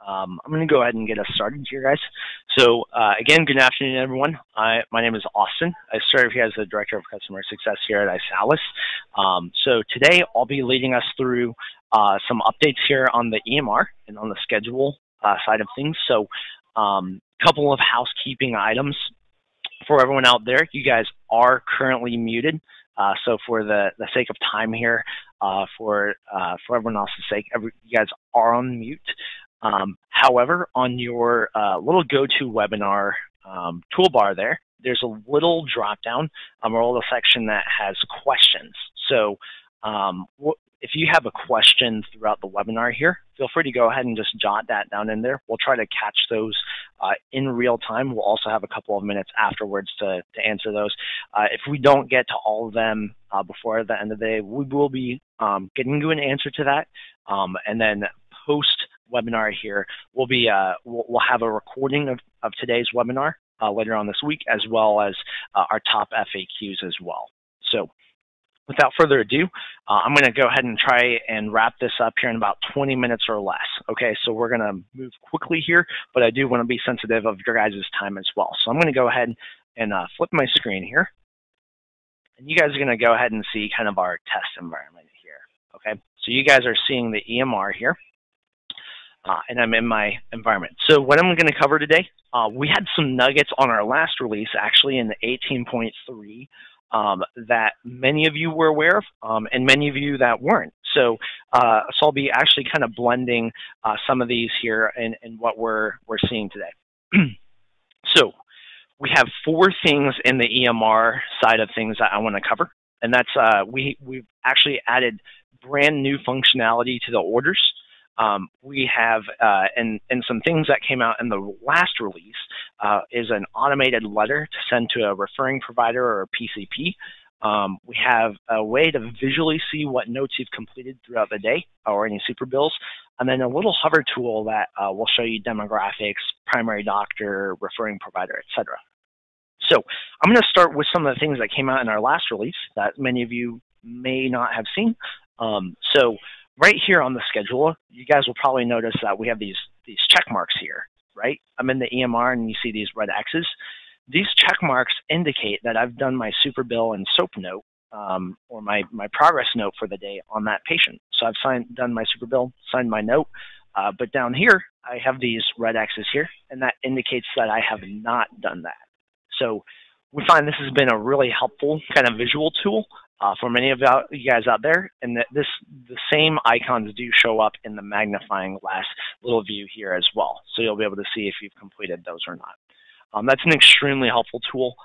I'm going to go ahead and get us started here, guys. So, again, good afternoon, everyone. My name is Austin. I serve here as the Director of Customer Success here at Isalis. So today, I'll be leading us through some updates here on the EMR and on the schedule side of things. So, a couple of housekeeping items for everyone out there. You guys are currently muted. So for the sake of time here, for everyone else's sake, you guys are on mute. However, on your little GoToWebinar toolbar there's a little drop down or a little section that has questions. So if you have a question throughout the webinar here, feel free to go ahead and just jot that down in there. We'll try to catch those in real time. We'll also have a couple of minutes afterwards to answer those. If we don't get to all of them before the end of the day, we will be getting you an answer to that. And then post webinar here, we'll have a recording of today's webinar later on this week, as well as our top FAQs as well. So without further ado, I'm going to go ahead and try and wrap this up here in about 20 minutes or less. Okay, so we're going to move quickly here, but I do want to be sensitive of your guys' time as well. So I'm going to go ahead and flip my screen here. And you guys are going to go ahead and see kind of our test environment here. Okay, so you guys are seeing the EMR here. And I'm in my environment. So what I'm going to cover today, we had some nuggets on our last release, actually in the 18.3, that many of you were aware of, and many of you that weren't. So I'll be actually kind of blending some of these here in what we're seeing today. So we have 4 things in the EMR side of things that I want to cover, and that's we've actually added brand new functionality to the orders. We have, and some things that came out in the last release is an automated letter to send to a referring provider or a PCP. We have a way to visually see what notes you've completed throughout the day or any super bills, and then a little hover tool that will show you demographics, primary doctor, referring provider, etc. So I'm going to start with some of the things that came out in our last release that many of you may not have seen. So right here on the schedule, you guys will probably notice that we have these check marks here, right? I'm in the EMR and you see these red X's. These check marks indicate that I've done my super bill and SOAP note or my progress note for the day on that patient. So I've done my super bill, signed my note, but down here I have these red X's here, and that indicates that I have not done that. So we find this has been a really helpful kind of visual tool for many of you guys out there, and that the same icons do show up in the magnifying glass little view here as well. So you'll be able to see if you've completed those or not. That's an extremely helpful tool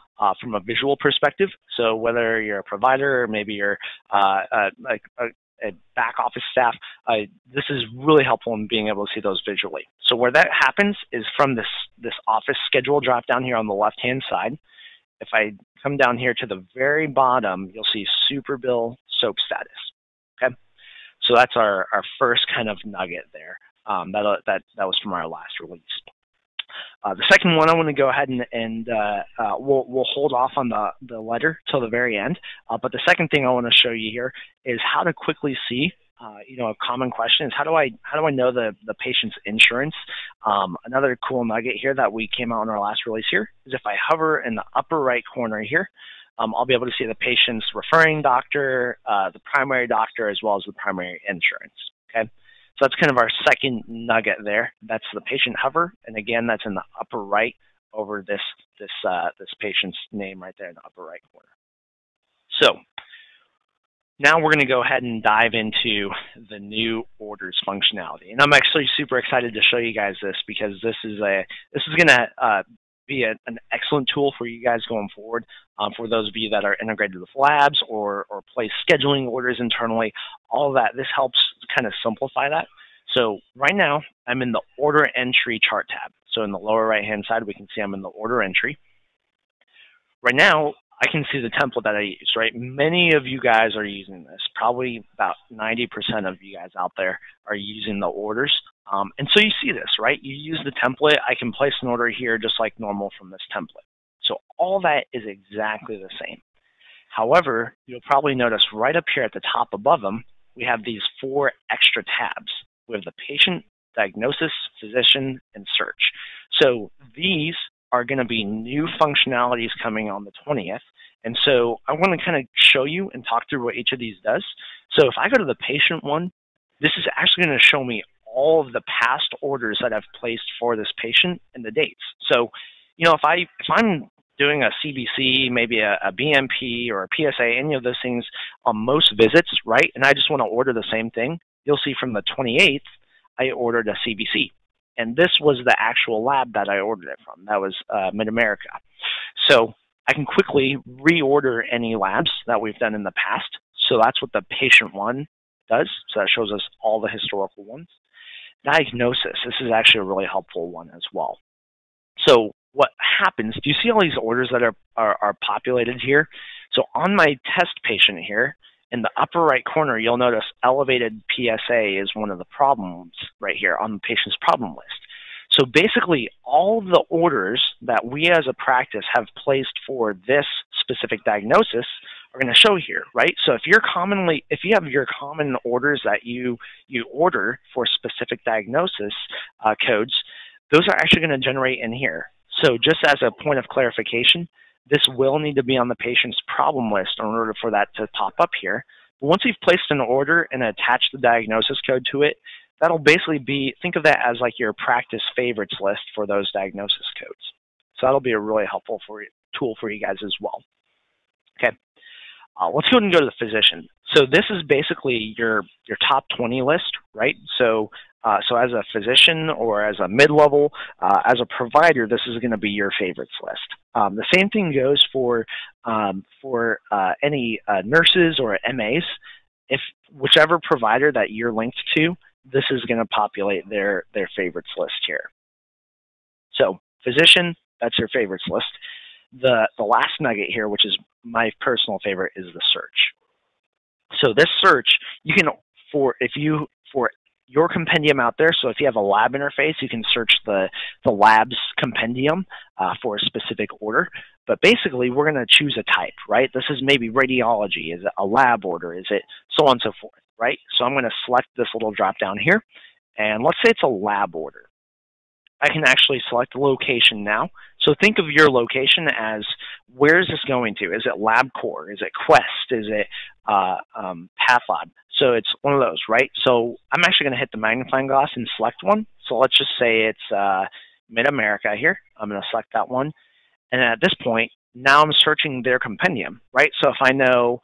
from a visual perspective. So whether you're a provider or maybe you're like a back office staff, this is really helpful in being able to see those visually. So where that happens is from this office schedule drop down here on the left-hand side. If I come down here to the very bottom, you'll see super bill SOAP status. Okay, so that's our first kind of nugget there. That was from our last release. The second one, I want to go ahead and we'll hold off on the letter till the very end. But the second thing I want to show you here is how to quickly see. A common question is how do I know the patient's insurance? Another cool nugget here that we came out in our last release here is if I hover in the upper right corner here, I'll be able to see the patient's referring doctor, the primary doctor, as well as the primary insurance. Okay, so that's kind of our second nugget there. That's the patient hover, and again, that's in the upper right over this patient's name right there in the upper right corner. So now we're going to go ahead and dive into the new orders functionality, and I'm actually super excited to show you guys this because this is going to be an excellent tool for you guys going forward. For those of you that are integrated with labs or place scheduling orders internally, all of that. This helps kind of simplify that. So right now I'm in the order entry chart tab. So in the lower right hand side, we can see I'm in the order entry. Right now, I can see the template that I use, right? Many of you guys are using this. Probably about 90% of you guys out there are using the orders. And so you see this, right? You use the template. I can place an order here just like normal from this template. So all that is exactly the same. However, you'll probably notice right up here at the top above them, we have these 4 extra tabs. We have the patient diagnosis, physician, and search. So these are going to be new functionalities coming on the 20th. And so I want to kind of show you and talk through what each of these does. So if I go to the patient one, this is actually going to show me all of the past orders that I've placed for this patient and the dates. So, you know, if I'm doing a CBC, maybe a BMP or a PSA, any of those things on most visits, right? And I just want to order the same thing. You'll see from the 28th, I ordered a CBC. And this was the actual lab that I ordered it from. That was Mid-America. So I can quickly reorder any labs that we've done in the past. So that's what the patient one does. So that shows us all the historical ones. Diagnosis. This is actually a really helpful one as well. So what happens, do you see all these orders that are populated here? So on my test patient here, in the upper right corner, you'll notice elevated PSA is one of the problems right here on the patient's problem list. So basically, all the orders that we as a practice have placed for this specific diagnosis are going to show here, right? So if you have your common orders that you order for specific diagnosis codes, those are actually going to generate in here. So just as a point of clarification, this will need to be on the patient's problem list in order for that to pop up here. But once you've placed an order and attached the diagnosis code to it, that'll basically be, think of that as like your practice favorites list for those diagnosis codes. So that'll be a really helpful tool for you guys as well. Okay, let's go ahead and go to the physician. So this is basically your top 20 list, right? So as a physician or as a mid-level, as a provider, this is going to be your favorites list. The same thing goes for any nurses or MAs. If whichever provider that you're linked to, this is going to populate their favorites list here. So physician, that's your favorites list. The last nugget here, which is my personal favorite, is the search. So this search, you can, for your compendium out there, so if you have a lab interface, you can search the lab's compendium for a specific order. But basically, we're going to choose a type, right? This is maybe radiology. Is it a lab order? Is it so on and so forth, right? So I'm going to select this little drop down here, and let's say it's a lab order. I can actually select the location now. So think of your location as, where is this going to? Is it LabCorp? Is it Quest? Is it PathLab? So it's one of those, right? So I'm actually going to hit the magnifying glass and select one. So let's just say it's Mid-America here. I'm going to select that one. And at this point, now I'm searching their compendium, right? So if I know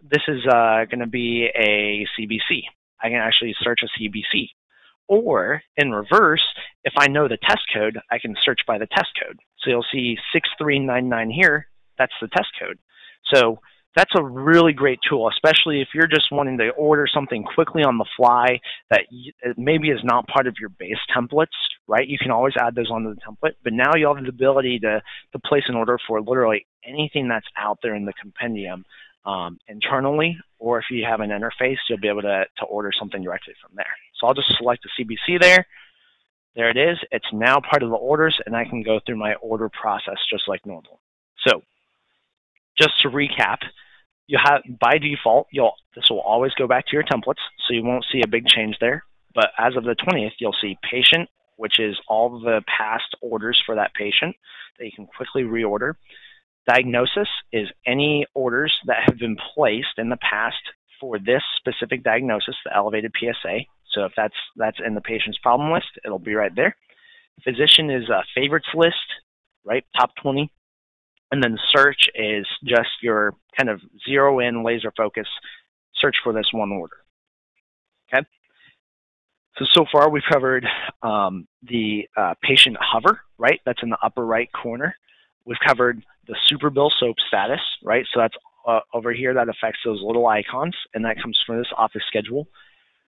this is going to be a CBC, I can actually search a CBC. Or in reverse, if I know the test code, I can search by the test code. So you'll see 6399 here. That's the test code. So that's a really great tool, especially if you're just wanting to order something quickly on the fly that maybe is not part of your base templates, right? You can always add those onto the template, but now you have the ability to place an order for literally anything that's out there in the compendium internally, or if you have an interface, you'll be able to order something directly from there. So I'll just select the CBC there. There it is. It's now part of the orders, and I can go through my order process just like normal. So just to recap, you have, by default, this will always go back to your templates, so you won't see a big change there. But as of the 20th, you'll see patient, which is all the past orders for that patient that you can quickly reorder. Diagnosis is any orders that have been placed in the past for this specific diagnosis, the elevated PSA. So if that's in the patient's problem list, it'll be right there. Physician is a favorites list, right? Top 20. And then search is just your kind of zero in, laser focus, search for this one order. Okay. So far we've covered the patient hover, right? That's in the upper right corner. We've covered the super bill SOAP status, right? So that's over here, that affects those little icons, and that comes from this office schedule.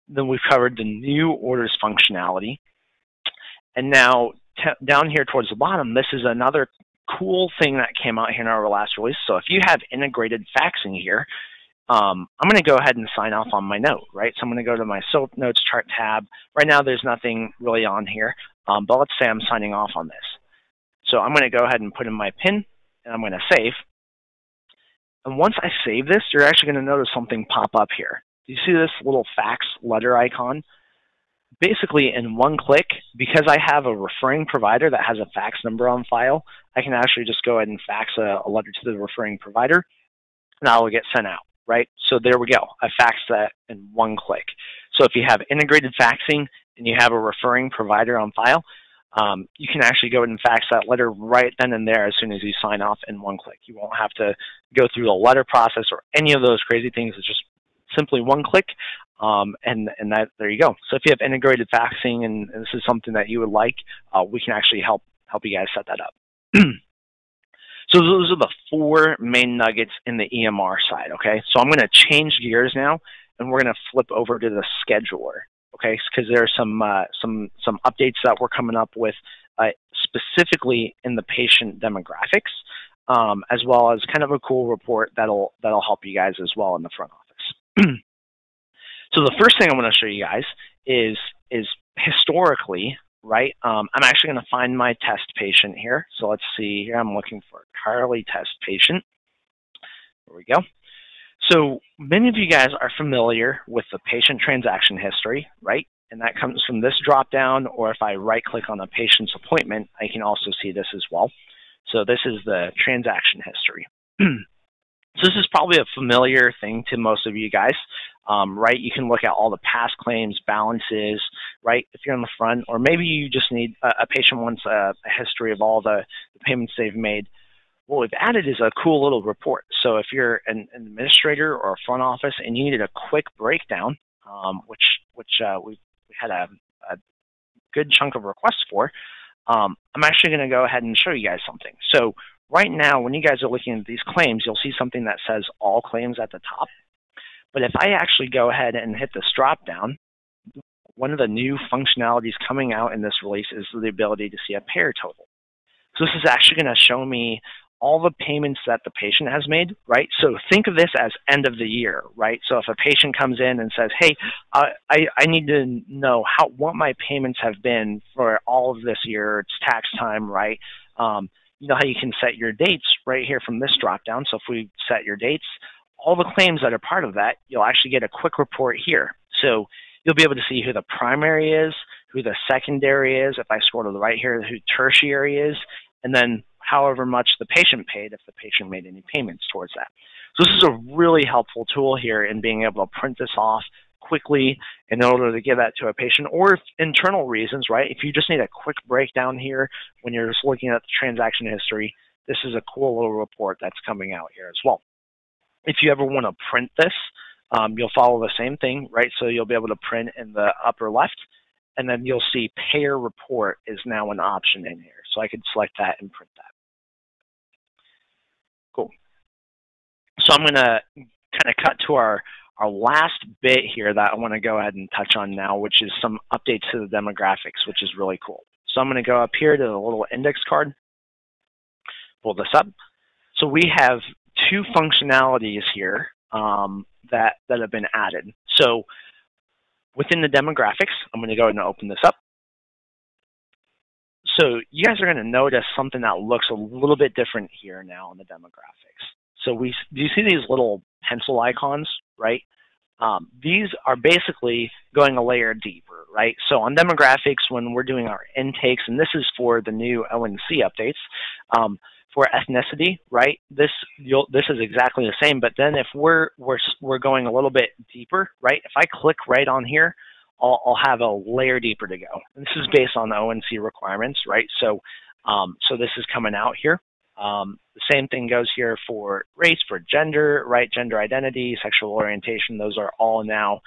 Then we've covered the new orders functionality. And now down here towards the bottom, this is another cool thing that came out here in our last release. So if you have integrated faxing here, I'm going to go ahead and sign off on my note, right? So I'm going to go to my SOAP notes chart tab. Right now, there's nothing really on here, but let's say I'm signing off on this. So I'm going to go ahead and put in my PIN, and I'm going to save. And once I save this, you're actually going to notice something pop up here. Do you see this little fax letter icon? basically in one click, because I have a referring provider that has a fax number on file, I can actually just go ahead and fax a letter to the referring provider, and that will get sent out, right? So there we go. I faxed that in one click. So if you have integrated faxing and you have a referring provider on file, you can actually go ahead and fax that letter right then and there as soon as you sign off in one click. You won't have to go through the letter process or any of those crazy things. It's just simply one click, and that there you go. So if you have integrated faxing and this is something that you would like, we can actually help you guys set that up. So those are the 4 main nuggets in the EMR side, okay? So I'm going to change gears now, and we're going to flip over to the scheduler, okay? Because there are some updates that we're coming up with specifically in the patient demographics, as well as kind of a cool report that'll help you guys as well in the front office. So the first thing I want to show you guys is historically, right? I'm actually going to find my test patient here. So let's see here. I'm looking for a Carly test patient. There we go. So many of you guys are familiar with the patient transaction history, right? And that comes from this drop down, or if I right click on the patient's appointment, I can also see this as well. So this is the transaction history. So this is probably a familiar thing to most of you guys, right? You can look at all the past claims, balances, right? If you're on the front, or maybe you just need a patient wants a history of all the payments they've made. What we've added is a cool little report. So if you're an administrator or a front office and you needed a quick breakdown, which we had a good chunk of requests for, I'm actually going to go ahead and show you guys something. So right now, when you guys are looking at these claims, you'll see something that says all claims at the top. But if I actually go ahead and hit this drop down, one of the new functionalities coming out in this release is the ability to see a payer total. So this is actually going to show me all the payments that the patient has made, right? So think of this as end of the year, right? So if a patient comes in and says, hey, I need to know what my payments have been for all of this year, it's tax time, right? You know how you can set your dates right here from this drop down. So if we set your dates, all the claims that are part of that, you'll actually get a quick report here. So you'll be able to see who the primary is, who the secondary is, if I scroll to the right here, who tertiary is, and then however much the patient paid if the patient made any payments towards that. So this is a really helpful tool here in being able to print this off quickly in order to give that to a patient, or if internal reasons, right? If you just need a quick breakdown here when you're just looking at the transaction history, this is a cool little report that's coming out here as well. If you ever want to print this, you'll follow the same thing, right? So you'll be able to print in the upper left, and then you'll see payer report is now an option in here. So I could select that and print that. Cool. So I'm going to kind of cut to our last bit here that I want to go ahead and touch on now, which is some updates to the demographics, which is really cool. So I'm going to go up here to the little index card, pull this up. So we have 2 functionalities here that have been added. So within the demographics, I'm going to go ahead and open this up. So you guys are going to notice something that looks a little bit different here now in the demographics. So do you see these little pencil icons, right? These are basically going a layer deeper, right? So on demographics, when we're doing our intakes, and this is for the new ONC updates, for ethnicity, right? This is exactly the same, but then if we're going a little bit deeper, right? If I click right on here, I'll have a layer deeper to go. And this is based on the ONC requirements, right? So this is coming out here. The same thing goes here for race, for gender, right? Gender identity, sexual orientation, those are all now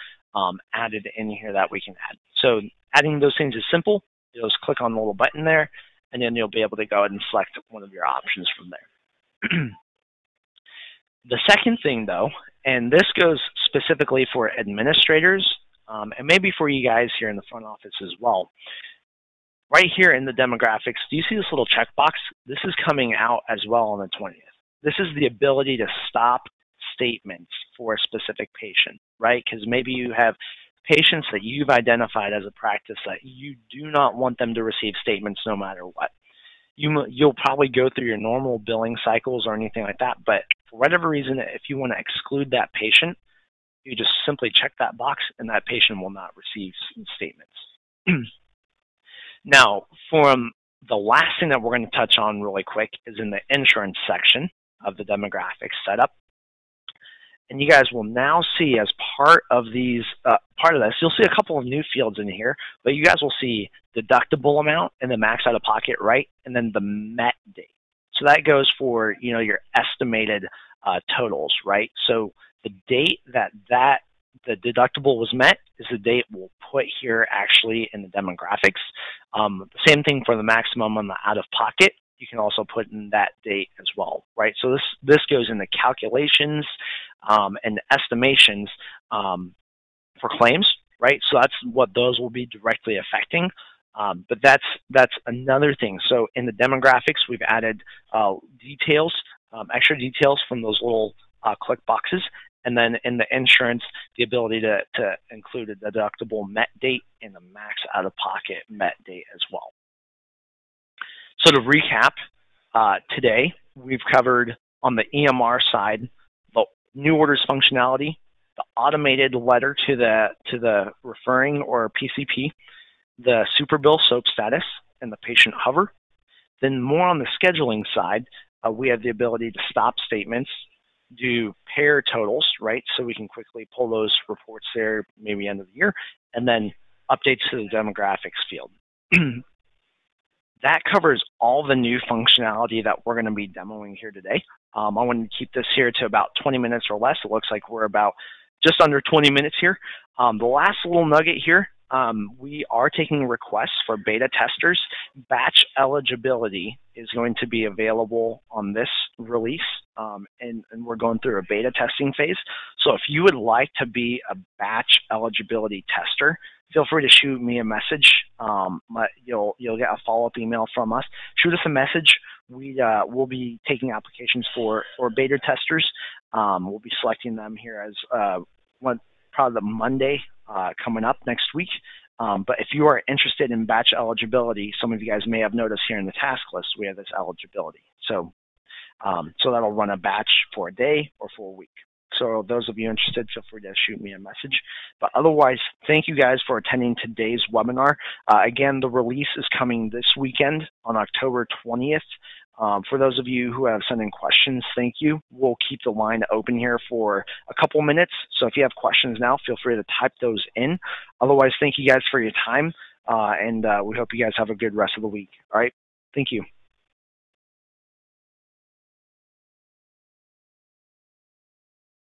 added in here that we can add. So adding those things is simple. You'll just click on the little button there, and then you'll be able to go ahead and select one of your options from there. The second thing, though, and this goes specifically for administrators, and maybe for you guys here in the front office as well. Right here in the demographics, do you see this little checkbox? This is coming out as well on the 20th. This is the ability to stop statements for a specific patient, right? Because maybe you have patients that you've identified as a practice that you do not want them to receive statements no matter what. You'll probably go through your normal billing cycles or anything like that, but for whatever reason, if you want to exclude that patient, you just simply check that box and that patient will not receive statements. Now, from the last thing that we're going to touch on really quick is in the insurance section of the demographics setup. And you guys will now see as part of these, part of this, you'll see a couple of new fields in here, but you guys will see deductible amount and the max out of pocket, right? And then the met date. So that goes for, you know, your estimated totals, right? So the date that the deductible was met is the date we'll put here actually in the demographics. The same thing for the maximum on the out of pocket. You can also put in that date as well, right? So this goes in the calculations and estimations for claims, right? So that's what those will be directly affecting. But that's another thing. So in the demographics, we've added details, extra details from those little click boxes. And then in the insurance, the ability to include a deductible met date and the max out-of-pocket met date as well. So to recap, today we've covered on the EMR side the new orders functionality, the automated letter to the referring or PCP, the super bill SOAP status, and the patient hover. Then more on the scheduling side, we have the ability to stop statements, do pair totals, right? So we can quickly pull those reports there, maybe end of the year, and then updates to the demographics field. That covers all the new functionality that we're going to be demoing here today. I want to keep this here to about 20 minutes or less. It looks like we're about just under 20 minutes here. The last little nugget here, we are taking requests for beta testers. Batch eligibility is going to be available on this release, and we're going through a beta testing phase. So if you would like to be a batch eligibility tester, feel free to shoot me a message. You'll get a follow-up email from us. Shoot us a message. We'll be taking applications for beta testers. We'll be selecting them here as probably the Monday coming up next week. But if you are interested in batch eligibility, some of you guys may have noticed here in the task list, we have this eligibility. So that'll run a batch for a day or for a week. So those of you interested, feel free to shoot me a message. But otherwise, thank you guys for attending today's webinar. Again, the release is coming this weekend on October 20th. For those of you who have sent in questions, thank you. We'll keep the line open here for a couple minutes. So if you have questions now, feel free to type those in. Otherwise, thank you guys for your time, and we hope you guys have a good rest of the week. All right, thank you.